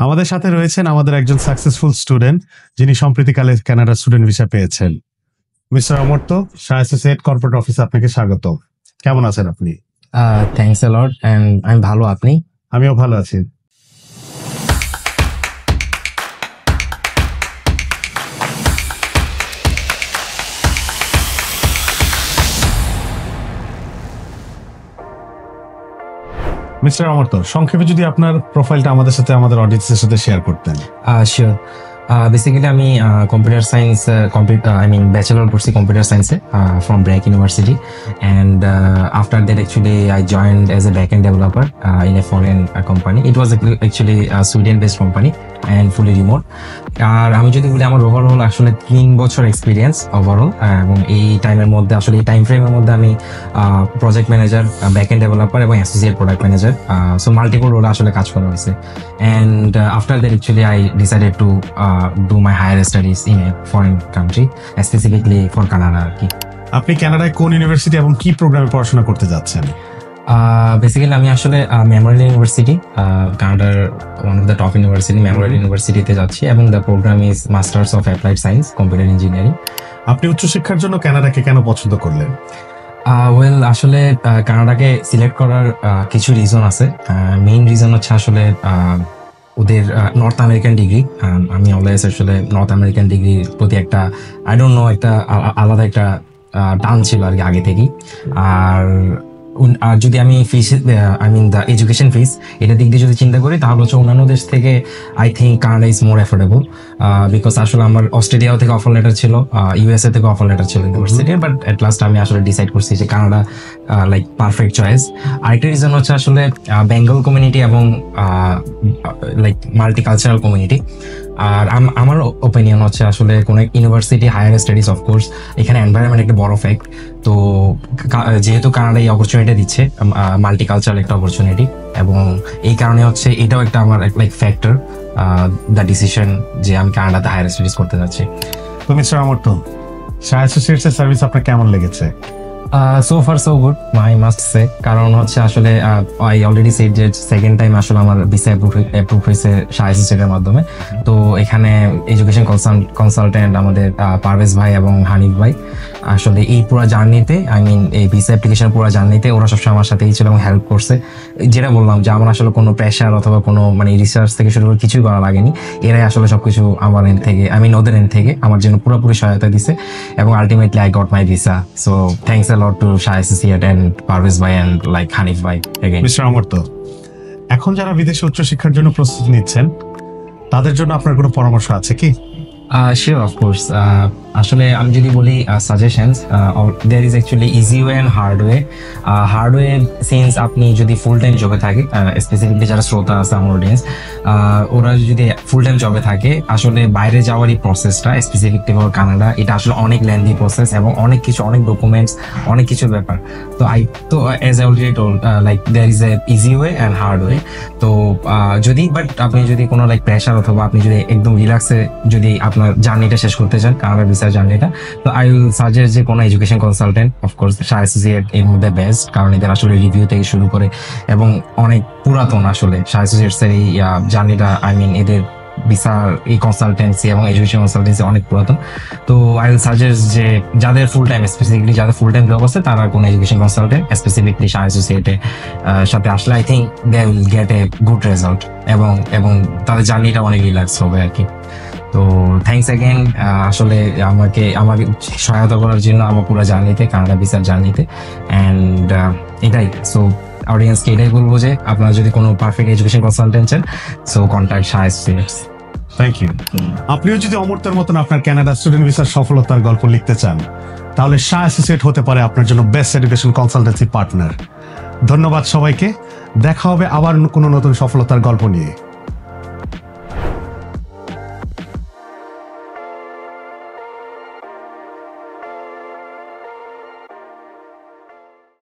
আমাদের সাথে রয়েছেন আমাদের একজন সাকসেসফুল স্টুডেন্ট, যিনি সম্প্রতিকালে কানাডা স্টুডেন্ট ভিসা পেয়েছেন। Mister Amartya, Shah associate corporate অফিসে আপনাকে স্বাগত। কেমন আছেন আপনি? থ্যাংকস আ লট, এন্ড আমি ভালো। আপনি? আমিও ভালো আছি। মিস্টার অমর্ত্য, সংক্ষেপে যদি আপনার প্রোফাইলটা আমাদের সাথে, আমাদের অডিয়েন্সের সাথে শেয়ার করতেন। শিওর। বেসিক্যালি আমি কম্পিউটার সায়েন্স ব্যাচেলর করছি কম্পিউটার সায়েন্সে from BRAC university, and after that actually I joined as a back end developer in a foreign company. It was actually Sweden based company and fully remote. আর আমি যদি বলি আমার overall আসলে 3 বছর experience overall, এবং এই টাইমের মধ্যে আসলে এই টাইম ফ্রেমের মধ্যে আমি project manager, back end developer এবং associate product manager, so multiple রোলে আসলে কাজ করা হয়েছে। And after that actually I decided to do my higher studies in a foreign country, specifically for Canada আর কি। আপনি কানাডায় কোন ইউনিভার্সিটি এবং কি প্রোগ্রামে পড়াশোনা করতে যাচ্ছেন? বেসিক্যালি আমি আসলে মেমোরিয়াল ইউনিভার্সিটি, কানাডার one of the top university, Memorial ইউনিভার্সিটিতে যাচ্ছি, এবং the programme is masters of applied science computer engineering. আপনি উচ্চশিক্ষার জন্য কানাডাকে কেন পছন্দ করলেন? ওয়েল, আসলে কানাডাকে সিলেক্ট করার কিছু রিজন আছে। মেইন রিজন হচ্ছে আসলে ওদের নর্থ আমেরিকান ডিগ্রি। আমি অলওয়েজ আসলে নর্থ আমেরিকান ডিগ্রির প্রতি একটা একটা আলাদা একটা টান ছিল আর কি আগে থেকেই। আর যদি আমি ফিস দ্য এডুকেশন ফিস এটার দিক দিয়ে যদি চিন্তা করি, তাহলে হচ্ছে অন্যান্য দেশ থেকে I think Canada is more affordable, because আসলে আমার অস্ট্রেলিয়াও থেকে অফার লেটার ছিল, ইউএসএ থেকে অফার লেটার ছিল ইউনিভার্সিটির, বাট এট লাস্ট আমি আসলে ডিসাইড করছি যে কানাডা লাইক পারফেক্ট চয়েস। আরেকটা রিজন হচ্ছে আসলে বেঙ্গল কমিউনিটি এবং লাইক মাল্টিকালচারাল কমিউনিটি। আর আমার ওপিনিয়ন হচ্ছে আসলে কোনো ইউনিভার্সিটি, হায়ার স্টাডিজ, অফকোর্স এখানে এনভায়রনমেন্ট একটা বড় ফ্যাক্ট। তো যেহেতু কানাডা এই অপরচুনিটি দিচ্ছে, মাল্টিকালচারাল একটা অপরচুনিটি, এবং এই কারণে হচ্ছে এটাও একটা আমার লাইক ফ্যাক্টর দ্য ডিসিশন যে আমি কানাডাতে হায়ার স্টাডিজ করতে যাচ্ছি। তো মিস্টার অমর্ত্য, শাহ অ্যাসোসিয়েটসের সার্ভিস আপনার কেমন লেগেছে? So far so good, I must say. কারণ হচ্ছে আসলে আই অলরেডি সেড যে সেকেন্ড টাইম আসলে আমার ভিসা অ্যাপ্রুভ হয়েছে শাহ অ্যাসোসিয়েটের মাধ্যমে। তো এখানে এডুকেশন কনসালটেন্ট আমাদের পারভেজ ভাই এবং হানিফ ভাই আসলে এই পুরো জার্নিতে, এই ভিসা অ্যাপ্লিকেশন পুরো জার্নিতে ওরা সবসময় আমার সাথেই ছিল এবং হেল্প করছে। যেটা বললাম যে আমার আসলে কোনো প্রেশার অথবা কোনো রিসার্চ থেকে শুরু করে কিছুই করা লাগেনি। এরাই আসলে সবকিছু আমার এন্ড থেকে, ওদের এন্ড থেকে আমার জন্য পুরোপুরি সহায়তা দিছে, এবং ultimately I got my visa. So thanks a lot to Shah Associate and Parvez Bhai and like Hanif Bhai again. Mister Amartya, এখন যারা বিদেশে উচ্চশিক্ষার জন্য প্রস্তুতি নিচ্ছেন, তাদের জন্য আপনার কোনো পরামর্শ আছে কি? Sure, of course. আসলে আমি যদি বলি suggestions, there is actually easy way and hard way. Hard way since আপনি যদি ফুল টাইম জবে থাকে, স্পেসিফিকলি যারা শ্রোতা আছে আমার অডিয়েন্স, ওরা যদি ফুল টাইম জবে থাকে, আসলে বাইরে যাওয়ার এই প্রসেসটা স্পেসিফিকলি ফর কানাডা, এটা আসলে অনেক লেন্দি প্রসেস এবং অনেক ডকুমেন্টস, অনেক কিছু ব্যাপার। তো as I already told, like there is a easy way and hard way. তো বাট আপনি যদি কোনো লাইক প্রেশার অথবা আপনি যদি একদম রিল্যাক্সে যদি আপনার জার্নিটা শেষ করতে চান, কানাডা ভিসার জার্নিটা, তো আই উইল সাজেস্ট যে কোনো education consultant, of course Shah associate এর মধ্যে বেস্ট, কারণ এদের আসলে রিভিউ থেকে শুরু করে এবং অনেক পুরাতন আসলে শাহ অ্যাসোসিয়েটসের এই জার্নিটা, এদের ভিসার এই কনসালটেন্সি এবং এডুকেশন কনসালটেন্সি অনেক পুরাতন। তো আই উইল সাজেস্ট যে যাদের ফুল টাইম, স্পেসিফিকলি যাদের ফুল টাইম জব আছে, তারা কোনো এডুকেশন কনসালটেন্ট স্পেসিফিকলি শাহ অ্যাসোসিয়েটের সাথে আসলে I think they will get a good result, এবং তাদের জার্নিটা অনেক রিল্যাক্স হবে আর কি। তো থ্যাংকস অ্যাগেন আসলে আমাকে সহায়তা করার জন্য আমার পুরো জার্নিতে, কানাডা ভিসার জার্নিতে, অ্যান্ড এটাই। সো অডিয়েন্সকে এটাই বলবো যে আপনারা যদি কোনো পারফেক্ট এডুকেশন কনসালটেন্ট চান, so contact Shah Associates. Thank you. আপনিও যদি অমর্ত্যের মতন আপনার কানাডা স্টুডেন্ট ভিসার সফলতার গল্প লিখতে চান, তাহলে শাহ অ্যাসোসিয়েট হতে পারে আপনার জন্য বেস্ট এডুকেশন কনসালটেন্সি পার্টনার। ধন্যবাদ সবাইকে। দেখা হবে আবার কোনো নতুন সফলতার গল্প নিয়ে।